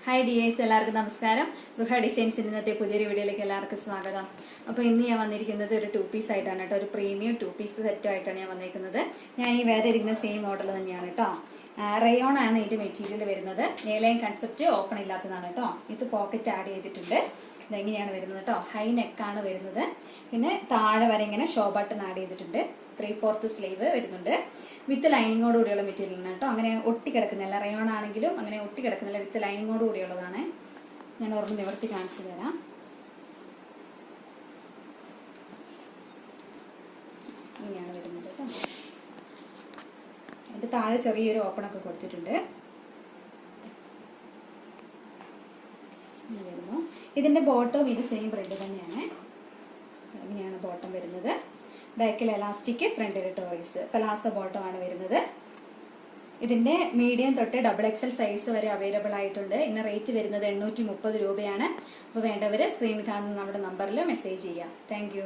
Hi dears, എല്ലാവർക്കും നമസ്കാരം. ഗൃഹ ഡിസൈൻസിന്റെ ഇന്നത്തെ പുതിയൊരു വീഡിയോയിലേക്ക് എല്ലാവർക്കും സ്വാഗതം. അപ്പോൾ ഇന്ന് ഞാൻ വന്നിരിക്കുന്നത് ഒരു 2 പീസ് ആയിട്ടാണ് കേട്ടോ. ഒരു പ്രീമിയം 2 പീസ് സെറ്റ് ആയിട്ടാണ് ഞാൻ വന്നിരിക്കുന്നത്. ഞാൻ ഈ വേറെ ഇരിക്കുന്ന സെയിം മോഡൽ തന്നെയാണ് കേട്ടോ. റയോൺ ആണ് ഇതിന്റെ മെറ്റീരിയൽ വരുന്നത്. നേലൈൻ കൺസെപ്റ്റ് ഓപ്പൺ ഇല്ലാത്തതാണ് കേട്ടോ. ഇത് പോക്കറ്റ് ആഡ് ചെയ്തിട്ടുണ്ട്. ഇതെങ്ങനെയാണ് വരുന്നത് കേട്ടോ. ഹൈ നെക്കാണ് വരുന്നത്. പിന്നെ താഴെ വരെ ഇങ്ങനെ ഷോ ബട്ടൺ ആഡ് ചെയ്തിട്ടുണ്ട്. 3/4 സ്ലീവ് വരുന്നുണ്ട്. വിത്ത് ലൈനിങ്ങോട് കൂടിയുള്ള മെറ്റീരിയൽ ആണ് കേട്ടോ. അങ്ങനെ ഒട്ടിക്കിടക്കുന്നില്ല. റയോൺ ആണെങ്കിലും അങ്ങനെ ഒട്ടിക്കിടക്കുന്നില്ല. വിത്ത് ലൈനിങ്ങോട് കൂടിയുള്ളതാണ്. ഞാൻ ഓർമ്മ നിവർത്തി കാണിച്ചു തരാം. ഇങ്ങനെയാണ് വരുന്നത് കേട്ടോ. അതിന്റെ താഴെ ചെറിയൊരു ഓപ്പൺ ഒക്കെ കൊടുത്തിട്ടുണ്ട്. വരുന്നു. ഇതിന്റെ ബോട്ടവും ഇത് സെയിം പ്രിന്റ് തന്നെയാണ്. ഇങ്ങനെയാണ് ബോട്ടം വരുന്നത്. ബാക്കിൽ എലാസ്റ്റിക്, ഫ്രണ്ടിൽ ടോറീസ്, പലാസോ ബോട്ടം ആണ് വരുന്നത്. ഇതിന്റെ മീഡിയം തൊട്ട് XXL സൈസ് വരെ അവൈലബിൾ ആയിട്ടുണ്ട്. ഇന്ന് റേറ്റ് വരുന്നത് 830 രൂപയാണ്. അപ്പോൾ വേണ്ടവര് സ്ക്രീനിൽ കാണുന്ന നമ്മുടെ നമ്പറിൽ മെസ്സേജ് ചെയ്യാം. താങ്ക്